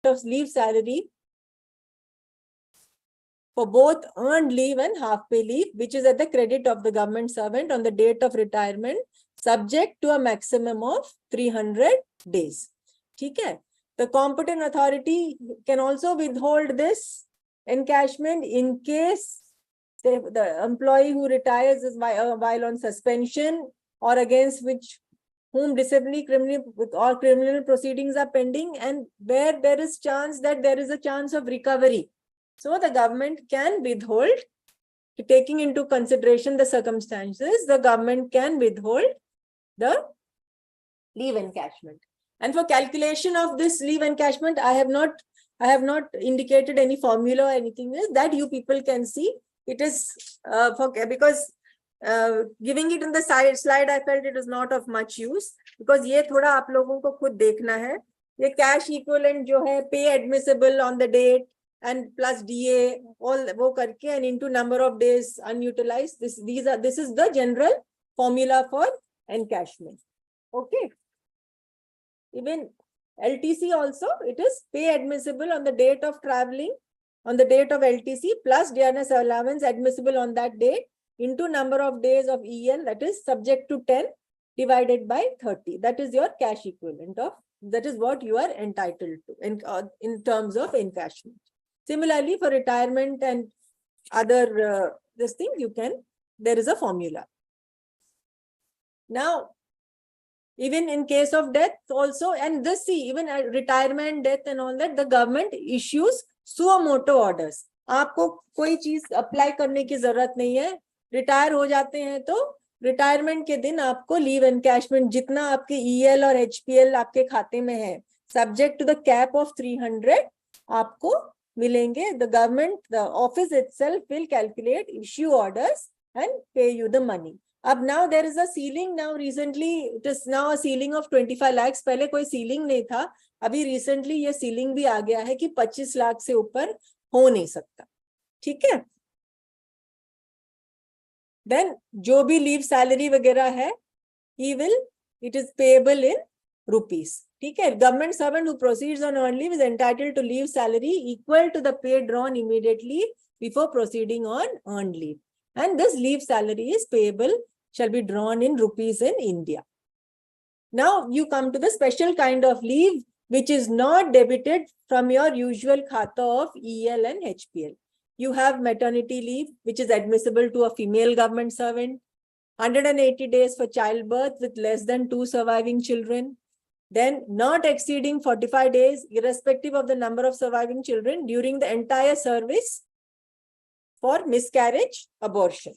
of leave salary for both earned leave and half-pay leave, which is at the credit of the government servant on the date of retirement, subject to a maximum of 300 days. Okay? The competent authority can also withhold this encashment in case the employee who retires is while on suspension or against whom disciplinary, criminal or criminal proceedings are pending, and where there is chance that there is a chance of recovery. So the government can withhold, taking into consideration the circumstances, the government can withhold the leave encashment. And for calculation of this leave encashment, I have not indicated any formula or anything that you people can see. It is because giving it in the slide, I felt it was not of much use, because ये थोड़ा आप लोगों को खुद देखना है. ये cash equivalent जो है, pay admissible on the date and plus DA, all वो करके and into number of days unutilized. This is the general formula for encashment. Okay. Even LTC also, it is pay admissible on the date of traveling, on the date of LTC plus dearness allowance admissible on that date into number of days of EL, that is subject to 10 divided by 30. That is your cash equivalent of, that is what you are entitled to in terms of encashment. Similarly, for retirement and other this thing, there is a formula. Now, even in case of death also, and this, see, even retirement, death and all that, the government issues suo motu orders. आपको कोई चीज apply करने की जरूरत नहीं है. Retire हो जाते हैं तो रिटायरमेंट के दिन आपको लीव एनकैशमेंट जितना आपके ईएल और एचपीएल आपके खाते में है, subject to the cap of 300 आपको मिलेंगे. The government, the office itself will calculate, issue orders and pay you the money. अब now there is a ceiling. Now recently it is now a ceiling of 25 lakhs. पहले कोई ceiling नहीं था. अभी recently ये ceiling भी आ गया है कि 25 लाख से ऊपर हो नहीं सकता. ठीक है. Then जो भी leave salary वगैरह है, it is payable in rupees. ठीक है. Government servant who proceeds on earned leave is entitled to leave salary equal to the pay drawn immediately before proceeding on earned leave. And this leave salary is payable, shall be drawn in rupees in India. Now you come to the special kind of leave, which is not debited from your usual khata of EL and HPL. You have maternity leave, which is admissible to a female government servant, 180 days for childbirth with less than 2 surviving children, then not exceeding 45 days, irrespective of the number of surviving children during the entire service for miscarriage, abortion.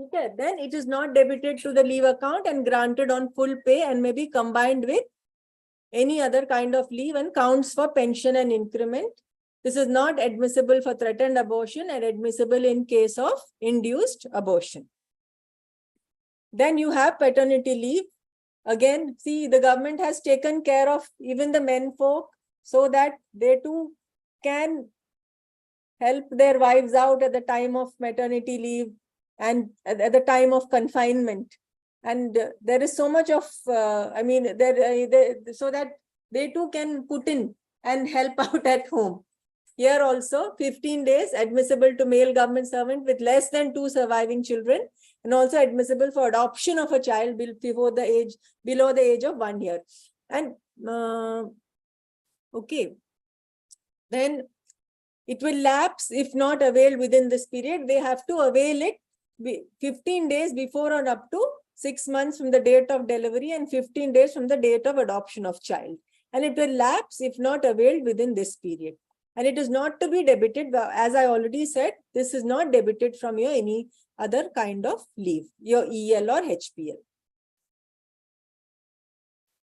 Okay, then it is not debited to the leave account and granted on full pay and may be combined with any other kind of leave and counts for pension and increment. This is not admissible for threatened abortion and admissible in case of induced abortion. Then you have paternity leave. Again, see, the government has taken care of even the men folk so that they too can help their wives out at the time of maternity leave and at the time of confinement. And there is so much of, so that they too can put in and help out at home. Here also, 15 days admissible to male government servant with less than 2 surviving children, and also admissible for adoption of a child below the age of 1 year. And okay, then it will lapse if not availed within this period. They have to avail it 15 days before or up to 6 months from the date of delivery and 15 days from the date of adoption of child. And it will lapse if not availed within this period. And it is not to be debited, as I already said, this is not debited from your any other kind of leave, your EL or HPL.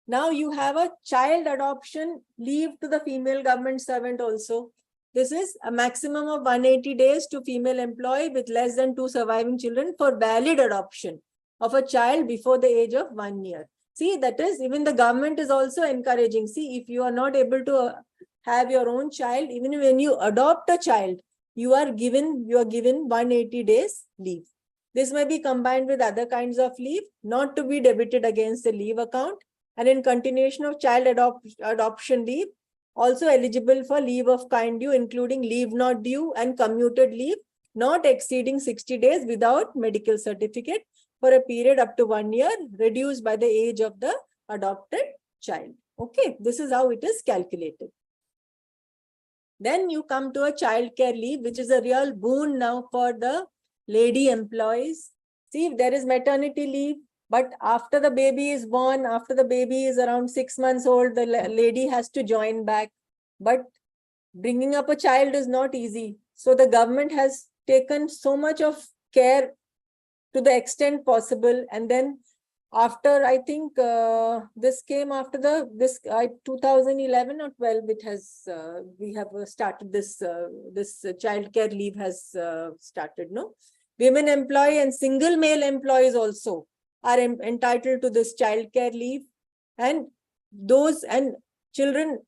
Now you have a child adoption leave to the female government servant also. This is a maximum of 180 days to female employee with less than 2 surviving children for valid adoption of a child before the age of 1 year. See, that is, even the government is also encouraging. See, if you are not able to have your own child, even when you adopt a child, you are given 180 days leave. This may be combined with other kinds of leave, not to be debited against the leave account, and in continuation of child adoption leave, also eligible for leave of kind due, including leave not due and commuted leave, not exceeding 60 days without medical certificate for a period up to 1 year, reduced by the age of the adopted child. Okay, this is how it is calculated. Then you come to a child care leave, which is a real boon now for the lady employees. See, if there is maternity leave, but after the baby is born, after the baby is around 6 months old, the lady has to join back. But bringing up a child is not easy. So the government has taken so much of care to the extent possible. And then after, I think this came after this 2011 or 12, it has we have started this child care leave has started. No, women employee and single male employees also are entitled to this child care leave, and those and children,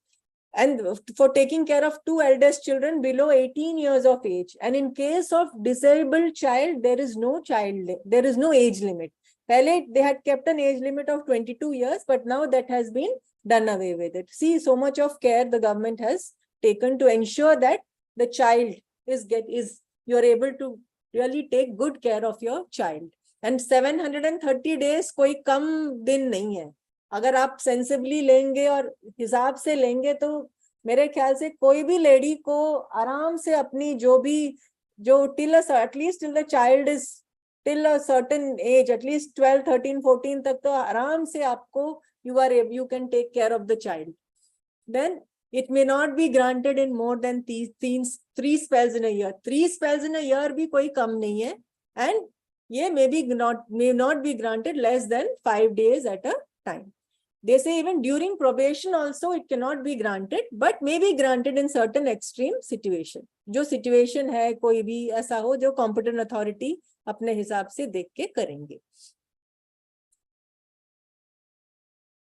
and for taking care of 2 eldest children below 18 years of age. And in case of disabled child, there is no age limit. Pehle, they had kept an age limit of 22 years, but now that has been done away with it. See, so much of care the government has taken to ensure that the child you're able to really take good care of your child. And 730 days कोई कम दिन नहीं है. अगर आप sensibly लेंगे और हिसाब से लेंगे तो मेरे ख्याल से कोई भी लेडी को आराम से अपनी at least till the child is till a certain age, at least 12, 13, 14 तक तो आराम से आपको you can take care of the child. Then it may not be granted in more than 3 spells in a year. 3 spells in a year भी कोई कम नहीं है, and ये may not be granted less than 5 days at a time. They say even during probation also it cannot be granted, but may be granted in certain extreme situation. जो situation है कोई भी ऐसा हो जो competent authority अपने हिसाब से देख के करेंगे.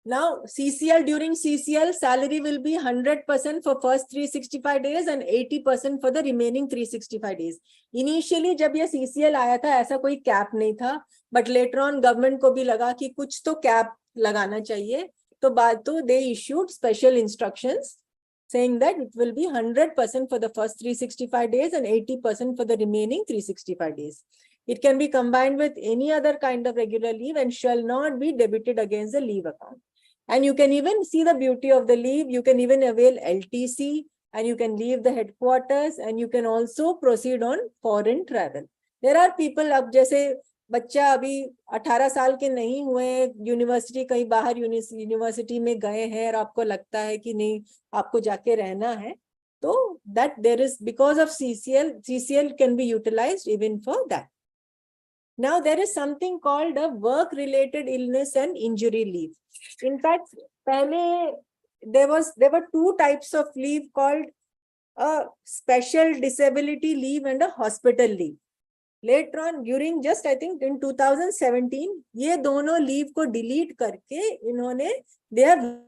Now CCL, during CCL salary will be 100% for first 365 days and 80% for the remaining 365 days. Initially जब ये CCL आया था ऐसा कोई cap नहीं था, but later on government को भी लगा कि कुछ तो cap लगाना चाहिए, तो they issued special instructions saying that it will be 100% for the first 365 days and 80% for the remaining 365 days. It can be combined with any other kind of regular leave and shall not be debited against the leave account. And you can even see the beauty of the leave. You can even avail LTC, and you can leave the headquarters, and you can also proceed on foreign travel. There are people, अब जैसे बच्चा अभी 18 साल के नहीं हुए, university कहीं बाहर यूनिवर्सिटी में गए हैं और आपको लगता है कि नहीं आपको जाके रहना है, तो that there is, because of CCL can be utilized even for that. Now there is something called a work-related illness and injury leave. In fact, पहले there were 2 types of leave called a special disability leave and a hospital leave. Later on, during just I think in 2017, ये दोनों leave को delete करके इन्होंने they have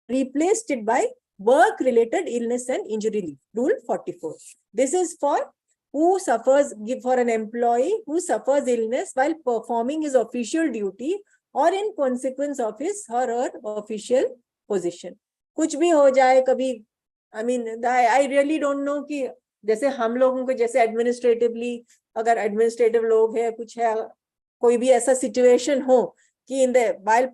replaced it by work-related illness and injury leave, Rule 44. This is for an employee who suffers illness while performing his official duty or in consequence of his or her official position. कुछ भी हो जाए कभी, I mean, I really don't know कि जैसे हम लोगों को जैसे एडमिनिस्ट्रेटिवली अगर एडमिनिस्ट्रेटिव लोग है कुछ है, कोई भी ऐसा सिचुएशन हो कि while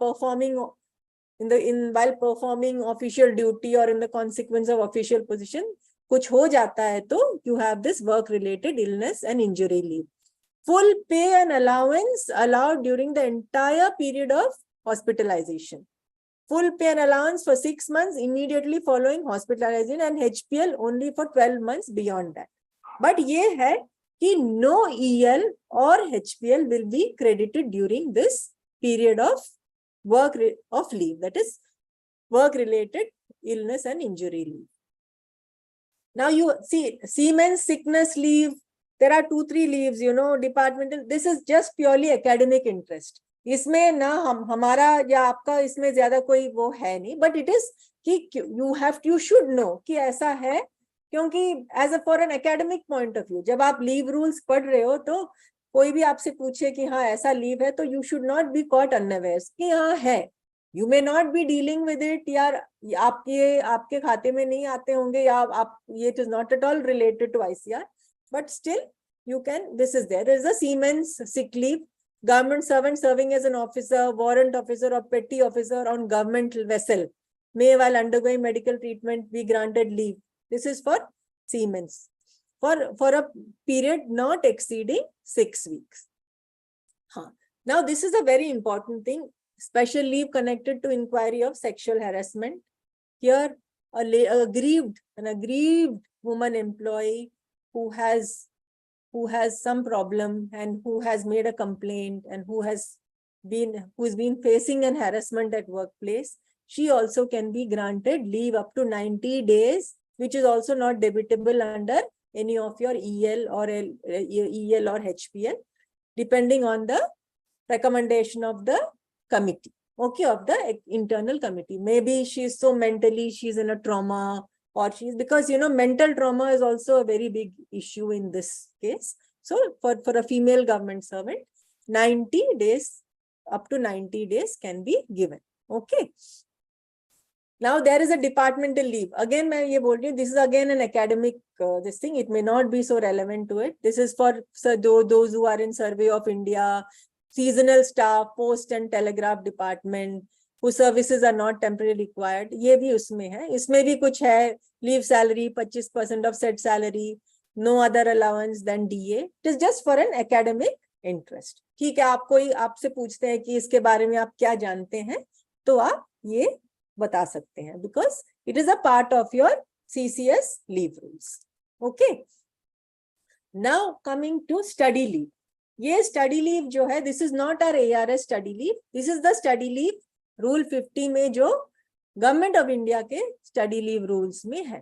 performing official duty or in the consequence of official position कुछ हो जाता है, तो you have this work related illness and injury leave. Full pay and allowance allowed during the entire period of hospitalization. Full pay and allowance for 6 months immediately following hospitalization, and HPL only for 12 months beyond that. But ये है कि no EL or HPL will be credited during this period of leave, that is work related illness and injury leave. Now you see seaman sickness leave, there are 2-3 leaves, departmental. This is just purely academic interest. इसमें ना हमारा या आपका इसमें ज्यादा कोई वो है नहीं, but it is कि you should know कि ऐसा है, क्योंकि as a for an academic point of view जब आप leave rules पढ़ रहे हो तो कोई भी आपसे पूछे कि हाँ ऐसा लीव है, तो you should not be caught unawares कि हाँ है, you may not be dealing with it, यार आपके खाते में नहीं आते होंगे, या आप ये it is not at all related to ICR, but still you can, this is there. There is a Siemens sick leave, government servant serving as an officer, warrant officer or petty officer on government vessel may, while undergoing medical treatment, be granted leave. This is for Siemens for a period not exceeding 6 weeks. Now this is a very important thing, special leave connected to inquiry of sexual harassment. Here an aggrieved woman employee who has some problem and who has made a complaint and who's been facing an harassment at workplace, she also can be granted leave up to 90 days, which is also not debitable under any of your EL or HPL, depending on the recommendation of the committee, okay, of the internal committee. Maybe she's so mentally, she's in a trauma, or she's, because mental trauma is also a very big issue in this case. So for a female government servant, 90 days, up to 90 days can be given. Okay. Now there is a departmental leave. Again, this is again an academic this thing. It may not be so relevant to it. This is for those who are in Survey of India, seasonal staff, post and telegraph department, whose services are not temporarily required. ये भी उसमें है. इसमें भी कुछ है. Leave salary 25% of said salary, no other allowance than DA. It is just for an academic interest. ठीक है, आपसे पूछते हैं कि इसके बारे में आप क्या जानते हैं, तो आप ये बता सकते हैं, because it is a part of your CCS leave rules. Okay. Now coming to study leave. ये study leave जो है, this is not our ARS study leave. This is the study leave rule 50 में जो government of India के study leave rules में है.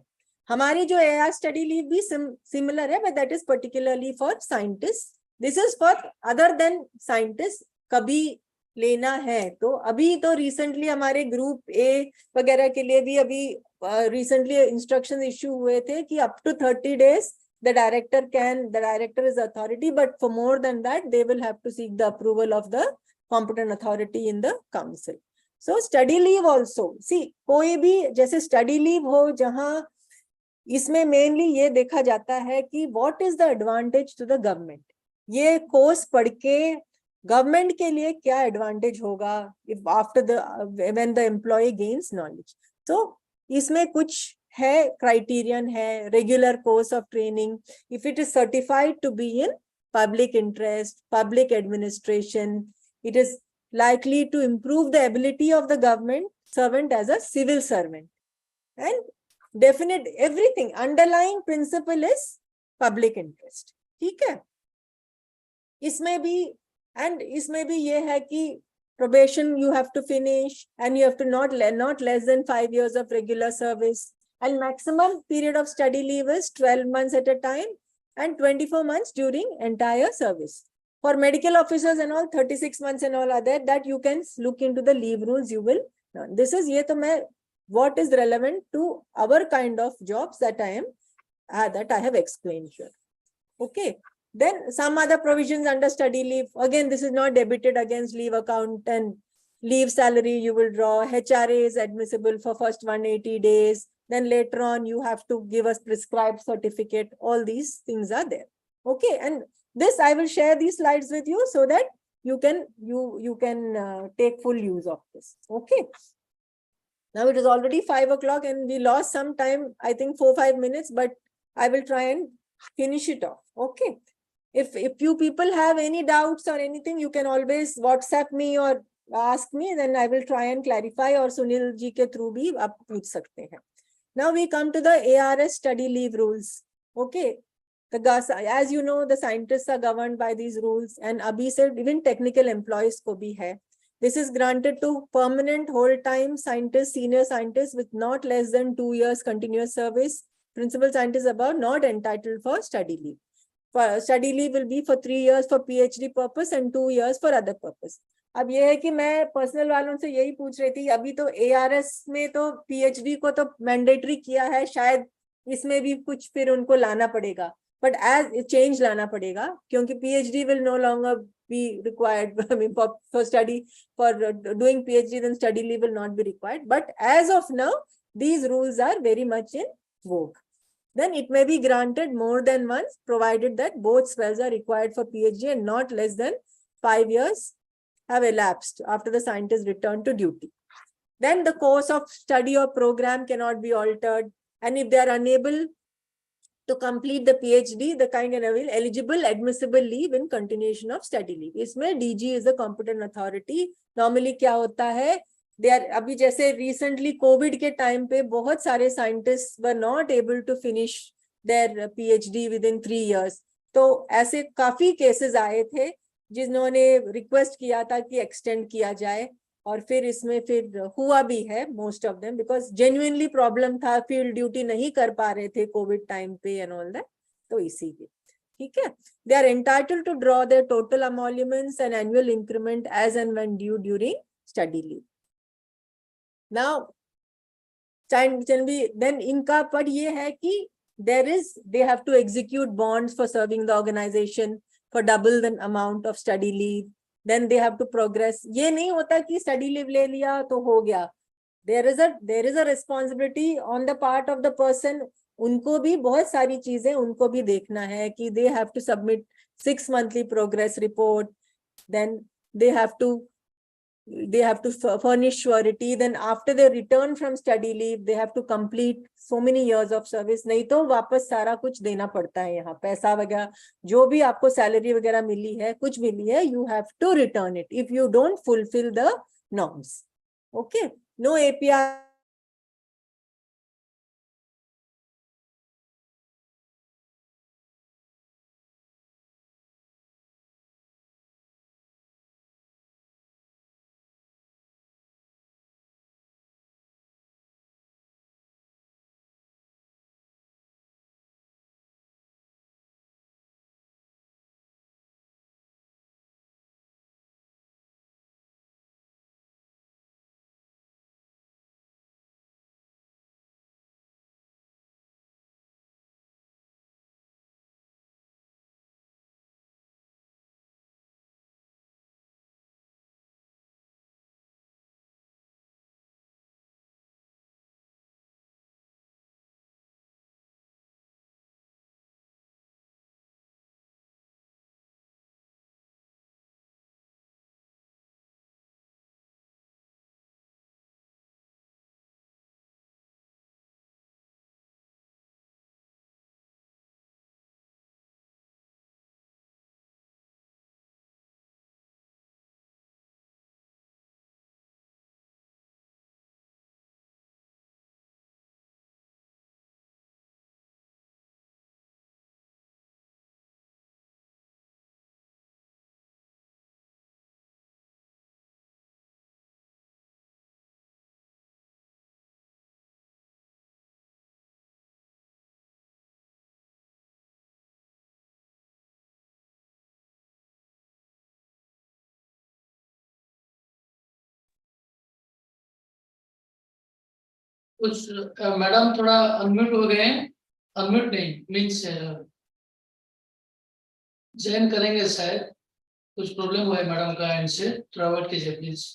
हमारी जो AR स्टडी लीव भी सिमिलर है, but that is particularly for scientist. This is for other than scientist. कभी लेना है तो अभी तो रिसेंटली हमारे ग्रुप ए वगैरह के लिए भी अभी रिसेंटली इंस्ट्रक्शन इश्यू हुए थे कि up to 30 days the director is authority, but for more than that they will have to seek the approval of the competent authority in the council. So study leave also, see कोई भी जैसे study leave हो, जहां इसमें mainly ये देखा जाता है कि what is the advantage to the government. ये कोर्स पढ़ के गवर्नमेंट के लिए क्या एडवांटेज होगा if after when the employee gains knowledge. तो इसमें कुछ है, क्राइटेरियन है, regular course of training, if it is certified to be in public interest, public administration, it is likely to improve the ability of the government servant as a civil servant, and definite everything underlying principle is public interest. ठीक है. इसमें भी ये है कि probation you have to finish, and you have to not less than 5 years of regular service, and maximum period of study leave is 12 months at a time and 24 months during entire service. For medical officers and all, 36 months and all are there, that you can look into the leave rules, you will learn. This is what is relevant to our kind of jobs that I have explained here. Okay. Then some other provisions under study leave. Again, this is not debited against leave account, and leave salary you will draw. HRA is admissible for first 180 days. Then later on, you have to give us prescribed certificate. All these things are there. Okay. And this, I will share these slides with you so that you can take full use of this. Okay. Now it is already 5 o'clock and we lost some time, I think 4-5 minutes, but I will try and finish it off. Okay. If you people have any doubts or anything, you can always WhatsApp me or ask me, then I will try and clarify, or Sunil ji ke through bhi aap puch sakte hain. Now we come to the ARS study leave rules. Okay. As you know, the scientists are governed by these rules, and Abhi said even technical employees ko bhi hai. This is granted to permanent whole-time scientists, senior scientists with not less than 2 years continuous service. Principal scientists above not entitled for study leave. For study leave will be for 3 years for PhD purpose and 2 years for other purpose. अब ये है कि मैं personal वालों से यही पूछ रही थी, अभी तो ARS में तो PhD को तो मैंडेटरी किया है, शायद इसमें भी कुछ फिर उनको लाना पड़ेगा. but as change लाना पड़ेगा क्योंकि PhD will no longer be required. I mean, for study, for doing PhD, then study leave will not be required. But as of now, these rules are very much in vogue. Then it may be granted more than once, provided that both spells are required for PhD and not less than 5 years have elapsed after the scientist returned to duty. Then the course of study or program cannot be altered. And if they are unable to complete the PhD, the kind and eligible admissible leave in continuation of study leave. इसमें DG is the competent authority. Normally क्या होता है, they are अभी जैसे recently COVID के time पे बहुत सारे scientists were not able to finish their PhD within 3 years. तो ऐसे काफी cases आए थे जिन्होंने request किया था कि extend किया जाए, और फिर इसमें फिर हुआ भी है most of them, because genuinely problem था, फील्ड ड्यूटी नहीं कर पा रहे थे कोविड टाइम पे एंड ऑल दैट, तो इसीलिए ठीक है. They are entitled to draw their total emoluments and annual increment as and when due during study leave. Now then इनका पर ये है कि they have to execute bonds for serving the organization for double the amount of study leave. Then they have to progress. ये नहीं होता कि study leave ले लिया तो हो गया. There is a responsibility on the part of the person. उनको भी बहुत सारी चीजें उनको भी देखना है कि they have to submit 6 monthly progress report. Then they have to furnish surety. Then after they return from study leave, they have to complete so many years of service. नहीं तो वापस सारा कुछ देना पड़ता है, यहाँ पैसा वगैरह जो भी आपको सैलरी वगैरह मिली है, कुछ मिली है, you have to return it if you don't fulfill the norms. Okay, no API. कुछ मैडम थोड़ा अनम्यूट हो गए हैं. अनम्यूट नहीं मीन्स जॉइन करेंगे शायद. कुछ प्रॉब्लम हुआ है मैडम का एंड से, थोड़ा वेट कीजिए please.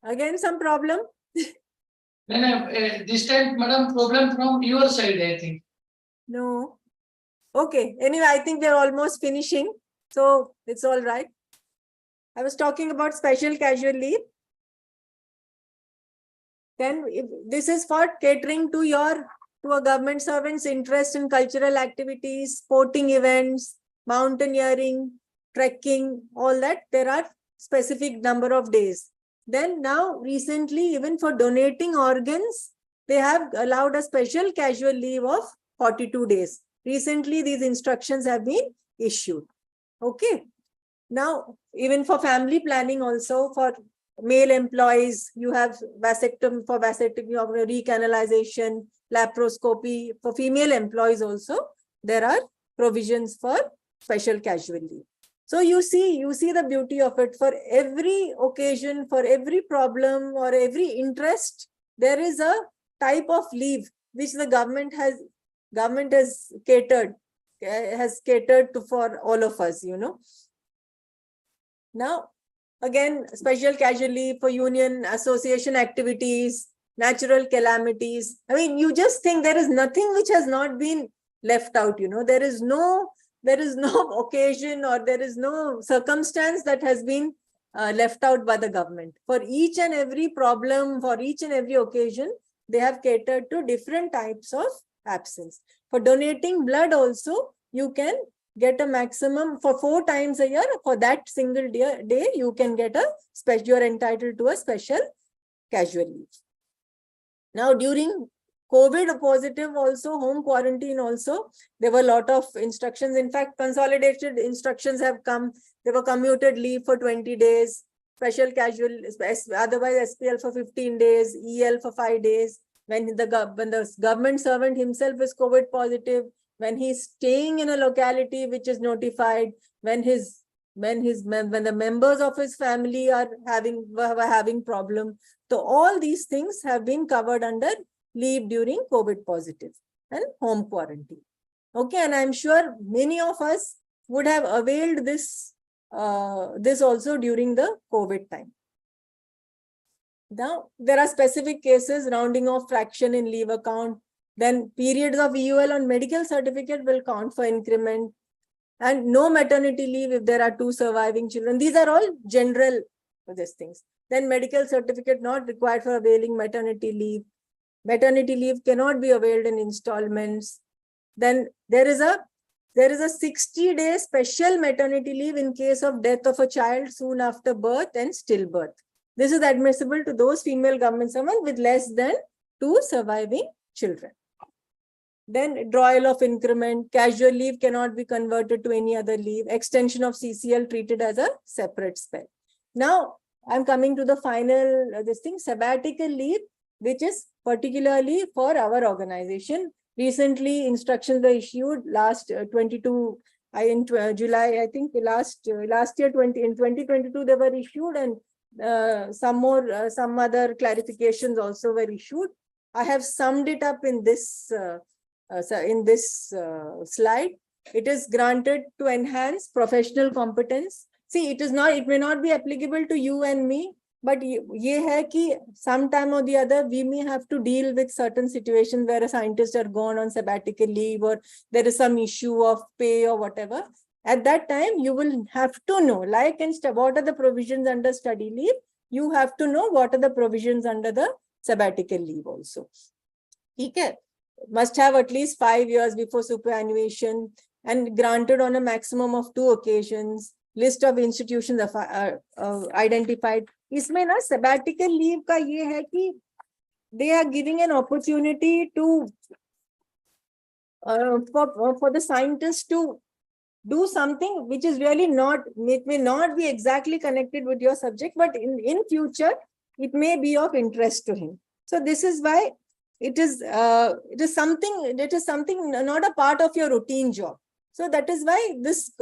Again some problem. This time, madam, problem from your side, I think. No. Okay. Anyway, I think we're almost finishing. So it's all right. I was talking about special casual leave. Then this is for catering to a government servant's interest in cultural activities, sporting events, mountaineering, trekking, all that. There are specific number of days. Then now recently, even for donating organs, they have allowed a special casual leave of 42 days. Recently, these instructions have been issued. Okay. Now, even for family planning also, for male employees, you have vasectomy, or recanalization, laparoscopy. For female employees also, there are provisions for special casual leave. So you see the beauty of it. For every occasion, for every problem or every interest, there is a type of leave which the government has catered to for all of us, you know. Now, again, special casual leave for union association activities, natural calamities. I mean, you just think there is nothing which has not been left out, you know. There is no occasion or there is no circumstance that has been left out by the government. For each and every problem, for each and every occasion, they have catered to different types of absence. For donating blood also, you can get a maximum for 4 times a year. For that single day, you can get you're entitled to a special casual leave. Now, during COVID positive also, home quarantine also, there were a lot of instructions. In fact, consolidated instructions have come. There were commuted leave for 20 days, special casual, otherwise SPL for 15 days, EL for 5 days. When the government servant himself is COVID positive, when he's staying in a locality which is notified, when the members of his family were having problem. So all these things have been covered under leave during COVID positive and home quarantine. Okay, and I'm sure many of us would have availed this also during the COVID time. Now, there are specific cases, rounding off fraction in leave account. Then periods of EUL on medical certificate will count for increment, and no maternity leave if there are 2 surviving children. These are all general these things. Then medical certificate not required for availing maternity leave. Maternity leave cannot be availed in installments. Then there is a 60-day special maternity leave in case of death of a child soon after birth and stillbirth. This is admissible to those female government servants with less than 2 surviving children. Then withdrawal of increment, casual leave cannot be converted to any other leave, extension of CCL treated as a separate spell. Now, I'm coming to the final, sabbatical leave, which is particularly for our organization. Recently, instructions were issued last 22, in July, I think last year, in 2022, they were issued, and some other clarifications also were issued. I have summed it up in this slide. It is granted to enhance professional competence. See, it may not be applicable to you and me, but ye hai ki sometime or the other, we may have to deal with certain situations where a scientist are gone on sabbatical leave, or there is some issue of pay or whatever. At that time, you will have to know, what are the provisions under study leave? You have to know what are the provisions under the sabbatical leave also. Okay. Must have at least 5 years before superannuation, and granted on a maximum of 2 occasions. List of institutions identified. Isme na sabbatical leave ka ye hai ki they are giving an opportunity to for the scientists to do something which is really it may not be exactly connected with your subject, but in future it may be of interest to him. So this is why it is something not a part of your routine job. So that is why this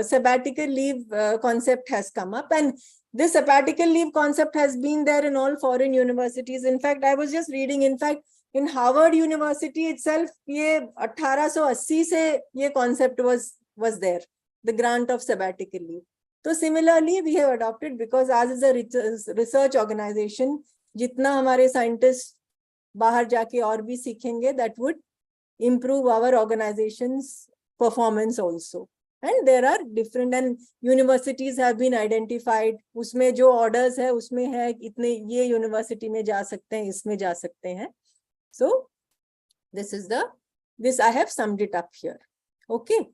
sabbatical leave concept has come up, and this sabbatical leave concept has been there in all foreign universities. In fact, I was just reading, in Harvard University itself, ye 1880 se ye concept was there, the grant of sabbatical leave. So similarly, we have adopted, because ours is a research organization, जितना हमारे scientist बाहर जाके और भी सीखेंगे, that would improve our organization's performance also. And there are different, and universities have been identified. उसमें जो orders है उसमें है इतने ये university में जा सकते हैं, इसमें जा सकते हैं. So this I have summed it up here. Okay.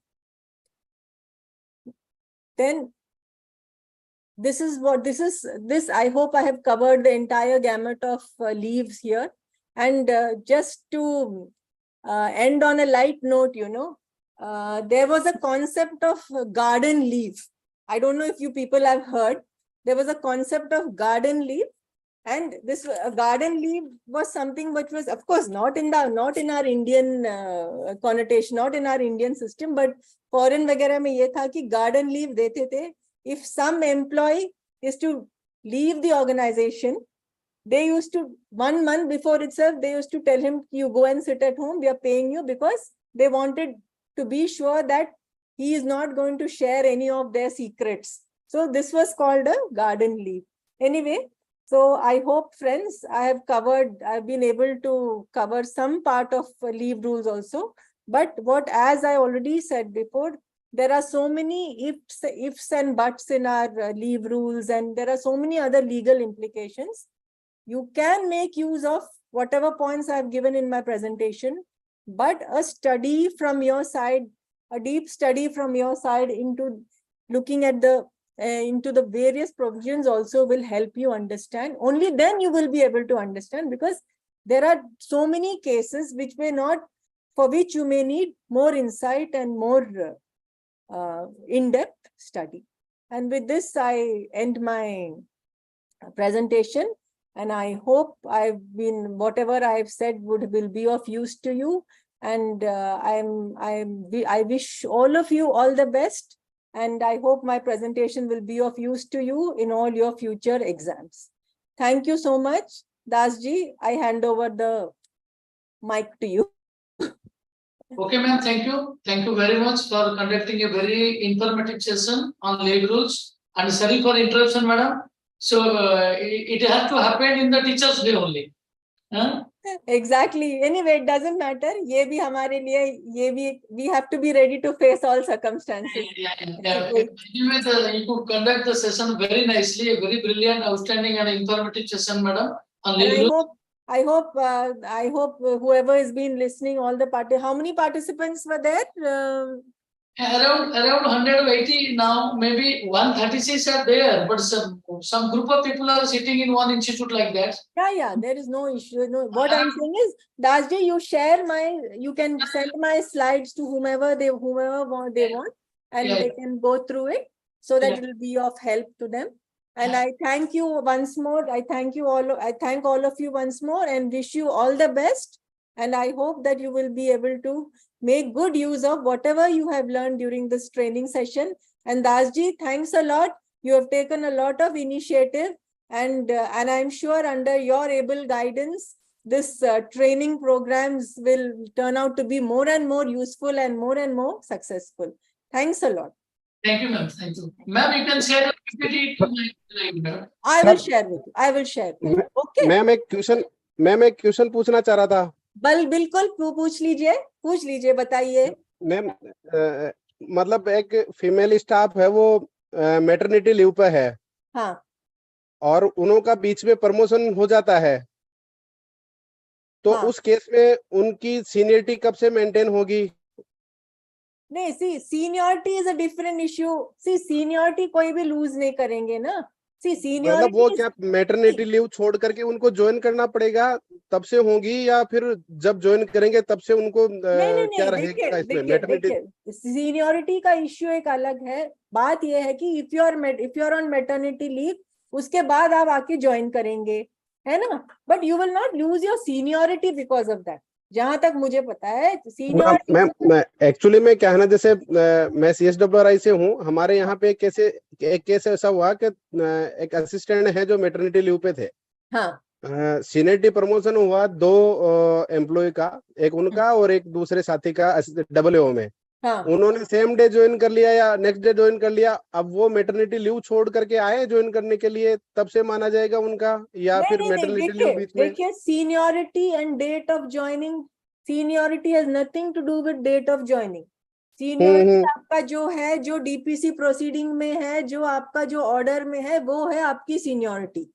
Then this I hope I have covered the entire gamut of leaves here. And just to end on a light note, there was a concept of garden leave. I don't know if you people have heard. There was a concept of garden leave, and this garden leave was something which was, of course, not in our Indian connotation, not in our Indian system, but foreign वगैरह में ये था कि garden leave देते थे. If some employee is to leave the organization, they used to, 1 month before itself, they used to tell him, you go and sit at home, we are paying you, because they wanted to be sure that he is not going to share any of their secrets. So this was called a garden leave. Anyway, so I hope, friends, I've been able to cover some part of leave rules also. But as I already said before, there are so many ifs and buts in our leave rules, and there are so many other legal implications. You can make use of whatever points I've given in my presentation, but a study from your side, a deep study from your side into looking at into the various provisions also will help you understand. Only then you will be able to understand, because there are so many cases for which you may need more insight and more in-depth study. And with this, I end my presentation. And I hope whatever I've said will be of use to you. And I wish all of you all the best. And I hope my presentation will be of use to you in all your future exams. Thank you so much. Dasji, I hand over the mic to you. Okay, ma'am, thank you. Thank you very much for conducting a very informative session on leave rules. And sorry for interruption, madam. So it has to happen in the teacher's day only. Huh? Exactly. Anyway, it doesn't matter. We have to be ready to face all circumstances. Yeah. Anyway, you could conduct the session very nicely, a very brilliant, outstanding and informative session, madam. I hope whoever has been listening, all the how many participants were there? Around 180 now, maybe 136 are there, but some group of people are sitting in one institute like that. Yeah, there is no issue. No, what I'm saying is, Dasji, you can send my slides to whomever they want, and they can go through it, so that it will be of help to them. And I thank you once more. I thank all of you once more, and wish you all the best. And I hope that you will be able to make good use of whatever you have learned during this training session. And Dasji, thanks a lot. You have taken a lot of initiative, and I'm sure under your able guidance, this training programs will turn out to be more and more useful and more successful. Thanks a lot. Thank you, ma'am. Thank you. Ma'am, you can share the PPT to my. I will share with you. Okay. Ma'am एक question पूछना चाह रहा था. बिल्कुल पूछ लीजिए बताइए. Ma'am मतलब एक फीमेल स्टाफ है, वो मैटरनिटी लीव पे है. हाँ. और उनका बीच में प्रमोशन हो जाता है, तो हाँ. उस केस में उनकी सीनियरिटी कब से मेंटेन होगी? नहीं, seniority is a different issue. Seniority कोई भी लूज नहीं करेंगे ना. मतलब वो क्या मैटरनिटी लीव छोड़ करके उनको ज्वाइन करना पड़ेगा तब से होगी, या फिर जब ज्वाइन करेंगे तब से उनको क्या रहेगा इसमें मैटरनिटी? सीनियरिटी का इश्यू एक अलग है. बात ये है कि if you are on maternity leave, उसके बाद आप आके ज्वाइन करेंगे, है ना. But you will not lose your seniority because of that, जहां तक मुझे पता है. मैं एक्चुअली में क्या है ना, जैसे मैं CSWRI से हूँ. हमारे यहाँ पे एक केस ऐसा हुआ कि एक असिस्टेंट है जो मैटरनिटी लीव पे थे. हाँ. सीनियरिटी प्रमोशन हुआ 2 एम्प्लॉय का, एक उनका और एक दूसरे साथी का AAO में. हाँ उन्होंने सेम डे ज्वाइन कर लिया या नेक्स्ट डे ज्वाइन कर लिया, अब वो मैटरनिटी लीव छोड़ करके आए ज्वाइन करने के लिए, तब से माना जाएगा उनका, या फिर नहीं, मैटरनिटी लीव देखिए बीच में? देखिए, seniority and date of joining, seniority has nothing to do with date of joining. Seniority आपका जो है, जो डीपीसी प्रोसीडिंग में है, जो आपका जो ऑर्डर में है, वो है आपकी सीनियोरिटी।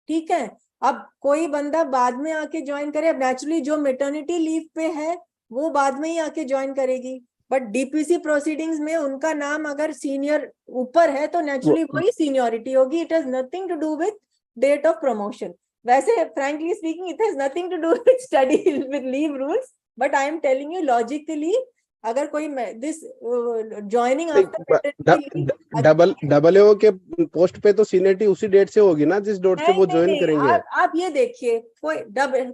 ठीक है, अब कोई बंदा बाद में आके ज्वाइन करे, अब नेचुरली जो मैटरनिटी लीव पे है वो बाद में ही आके ज्वाइन करेगी, बट डीपीसी प्रोसीडिंग्स में उनका नाम अगर सीनियर ऊपर है तो नेचुरली वही सीनियोरिटी होगी। It has nothing to do with date of promotion. वैसे frankly speaking it has nothing to do with study with leave rules, but I am telling you logically, अगर कोई this joining after double AO के post पे तो seniority उसी date से होगी ना जिस डेट से वो ज्वाइन करेंगे। आप ये देखिए, कोई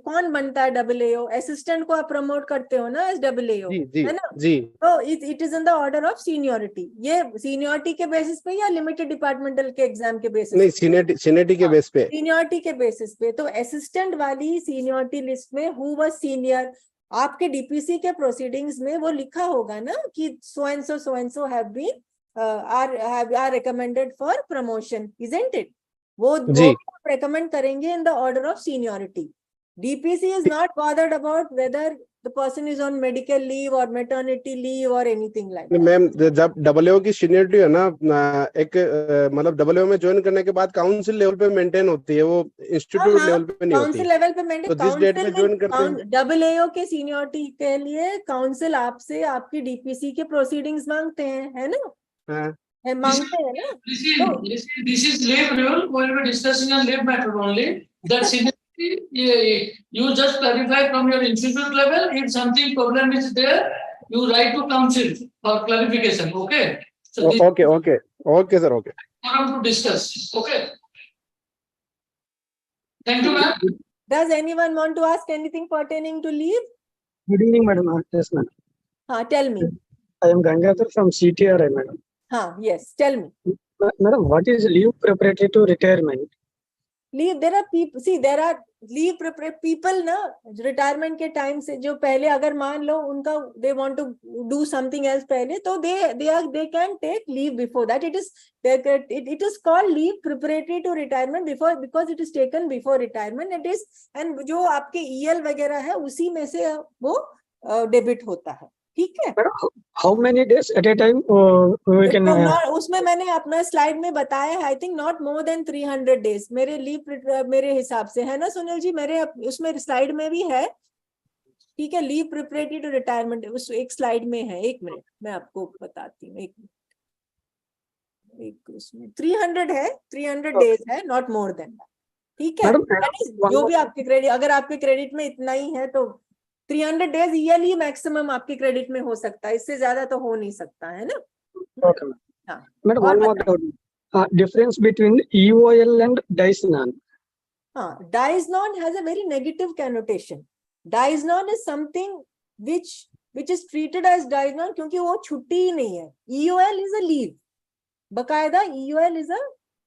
कौन बनता है डबल एओ? असिस्टेंट को आप प्रमोट करते हो ना एज डबल एओ, है ना? जी। तो it is in the order of seniority. ये सीनियोरिटी के बेसिस पे या लिमिटेड डिपार्टमेंटल के एग्जाम के बेसिस? नहीं, सीनियरिटी के बेस पे। सीनियोरिटी के बेसिस पे। तो असिस्टेंट वाली सीनियोरिटी लिस्ट में हु वाज सीनियर, आपके डीपीसी के प्रोसीडिंग्स में वो लिखा होगा ना कि so and so have been are recommended for promotion, isn't it? वो recommend करेंगे in the order of seniority. DPC is not bothered about whether the person is on medical leave or maternity leave or anything like that. Ma'am, जब double की seniority है ना, एक मतलब double में join करने के बाद काउंसिल लेवल पे मेंटेन होती है, वो इंस्टीट्यूट लेवल पे नहीं होती। काउंसिल लेवल पे मेंटेन, तो जिस डेट में ज्वाइन करते हैं डबल एओ के सीनियरिटी के लिए काउंसिल आपसे आपकी डीपीसी के प्रोसीडिंग्स मांगते हैं, है ना? मांगते हैं ना? This is leave rule. We will be discussing on leave matter only. That seniority, you just clarify from your institute level. If something problem is there, you write to council for clarification. Okay. So okay sir, okay. To discuss. Okay. Thank you, ma'am. Does anyone want to ask anything pertaining to leave? Good evening, madam. Yes, ma'am. Tell me. I am Gangadhar from CTRI, madam. Yes, tell me. Madam, what is leave preparatory to retirement? Leave, there are people, see, there are leave people na, retirement के time से जो पहले अगर मान लो उनका they want to do something else पहले, तो they can take leave before that. It is called leave preparatory to retirement because it is taken before retirement. It is, and जो आपके EL वगैरह है उसी में से वो debit होता है। ठीक है? How many days at a time we can? उसमें मैंने अपना स्लाइड में बताया है, I think not more than 300 days मेरे लीव, मेरे हिसाब से, है ना सुनील जी? मेरे उसमें स्लाइड में भी है। ठीक है, लीव प्रिपरेटरी टू रिटायरमेंट उस एक स्लाइड में है। एक मिनट मैं आपको बताती हूँ, एक उसमें 300 है, 300 डेज है, नॉट मोर देन दैट। ठीक है, जो भी आपके क्रेडिट, अगर आपके क्रेडिट में इतना ही है तो 300 डेज ईयरली मैक्सिमम आपके क्रेडिट में हो सकता है, इससे ज्यादा तो हो नहीं सकता, है ना? Okay, madam, one more doubt. Difference between EOL and DISNON. DISNON has a very negative connotation. DISNON is something which is treated as DISNON क्योंकि वो छुट्टी ही नहीं है। EOL is a leave, बकायदा EOL is a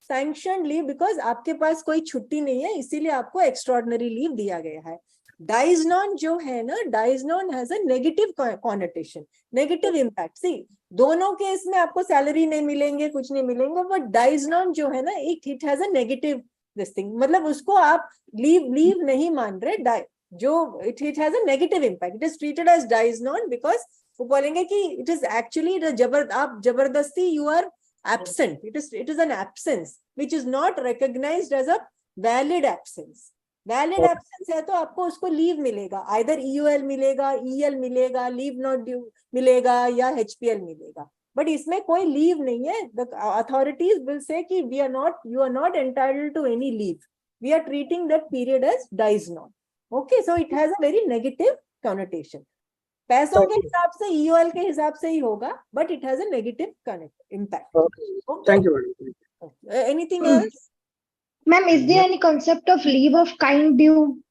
sanctioned leave because आपके पास कोई छुट्टी नहीं है, इसीलिए आपको extraordinary leave दिया गया है। DISNON जो है ना, DISNON has a negative connotation, negative impact. See, दोनों केस में आपको सैलरी नहीं मिलेंगे, कुछ नहीं मिलेंगे, बट DISNON जो है ना, it has a negative this thing, मतलब उसको आप लीव नहीं मान रहे, जो it has a negative impact. It is treated as DISNON because वो बोलेंगे कि it is actually आप जबरदस्ती you are absent. It is an absence which is not recognized as a valid absence. Valid absence है तो आपको उसको leave मिलेगा, आइदर EOL मिलेगा, EL मिलेगा, लीव नॉट ड्यू मिलेगा या HPL मिलेगा, बट इसमें कोई लीव नहीं है। द अथॉरिटीज विल से कि you are not entitled to any leave. We are treating that period as DISNON. Okay, so it has a very negative connotation. पैसों के हिसाब से EOL के हिसाब से ही होगा, but it has a negative impact. Okay. Thank you. Anything else? Ma'am, is there any concept of leave of kind due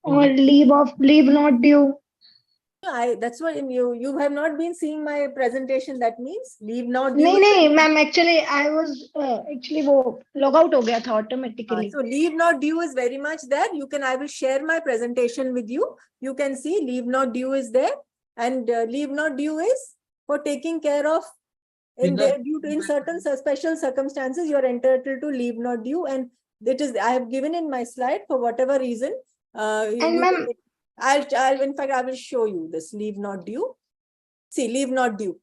or leave not due? That's what you have not been seeing my presentation. That means leave not due. नहीं ma'am, actually I was वो log out हो गया था automatically. So leave not due is very much there. I will share my presentation with you. You can see leave not due is there, and leave not due is for taking care of in certain special circumstances, you are entitled to leave not due, and it is I have given in my slide for whatever reason. And ma'am, I'll in fact I will show you this leave not due. See, leave not due.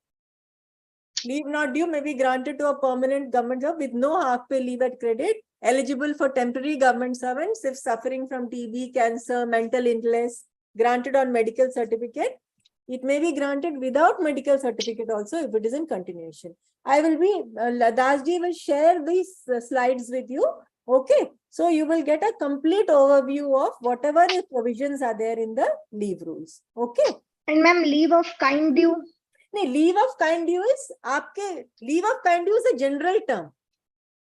Leave not due may be granted to a permanent government job with no half-pay leave at credit, eligible for temporary government servants if suffering from TB, cancer, mental illness, granted on medical certificate. It may be granted without medical certificate also if it is in continuation. I will be, Dasji will share these slides with you. Okay. So you will get a complete overview of whatever provisions are there in the leave rules. Okay. and ma'am, leave of kind due. नहीं, leave of kind due is आपके leave of kind due is a general term.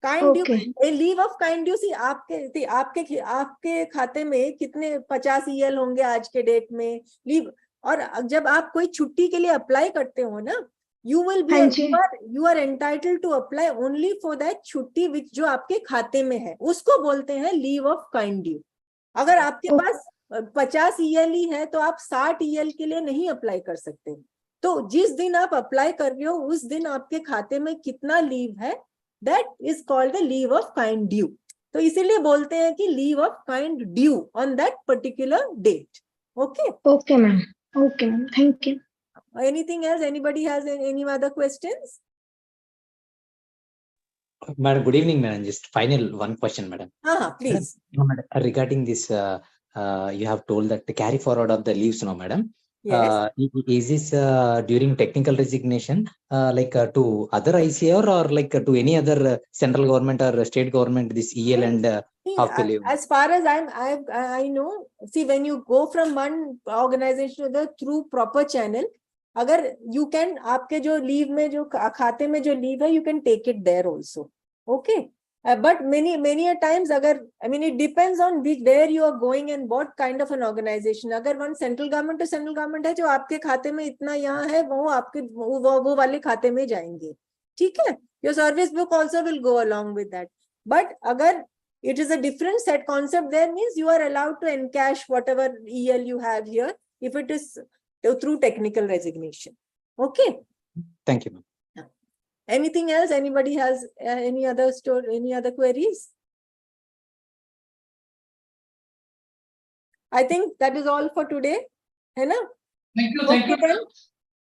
Kind due, a leave of kind due, see आपके खाते में कितने 50 EL होंगे आज के date में लीव, और जब आप कोई छुट्टी के लिए अप्लाई करते हो ना, you will be you are entitled to apply only for that छुट्टी which जो आपके खाते में है, उसको बोलते हैं leave of kind due. अगर आपके पास 50 EL ही है तो आप 60 EL के लिए नहीं अप्लाई कर सकते. तो जिस दिन आप अप्लाई कर रहे हो उस दिन आपके खाते में कितना लीव है, that is called the leave of kind due. तो इसीलिए बोलते हैं कि leave of kind due on that particular date. Okay. Okay, ma'am. Okay, ma'am. Thank you. Anything else? Anybody has any other questions? Madam, good evening, madam. Just final one question, madam. Please. Madam, regarding this, you have told that the carry forward of the leaves, no, madam. Yes. Is this during technical resignation, like to other ICR or like to any other central government or state government, this EL and half-pay leave? As far as I know, see, when you go from one organization to the through proper channel, अगर you can, आपके जो leave में जो खाते में जो leave है, you can take it there also. Okay. But many a times, I mean, it depends on where you are going and what kind of an organization. अगर one central government to central government है, जो आपके खाते में इतना यहाँ है, वो आपके वो वाले खाते में जाएंगे. ठीक है? Your service book also will go along with that. But अगर it is a different set concept, there means you are allowed to encash whatever EL you have here if it is through technical resignation. Okay. Thank you, ma'am. Anything else? Anybody has any other queries? I think that is all for today. है ना? Thank you. Thank you.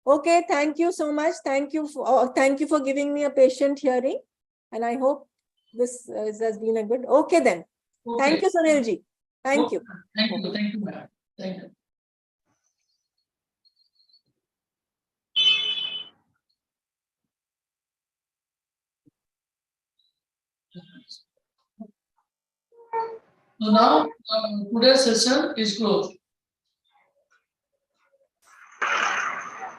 Okay, thank you so much. Thank you for giving me a patient hearing, and I hope this has been a good. Okay then. Okay. Thank you, Sunilji. Thank you. Thank you. Thank you, madam. Thank you. So now today's session is closed.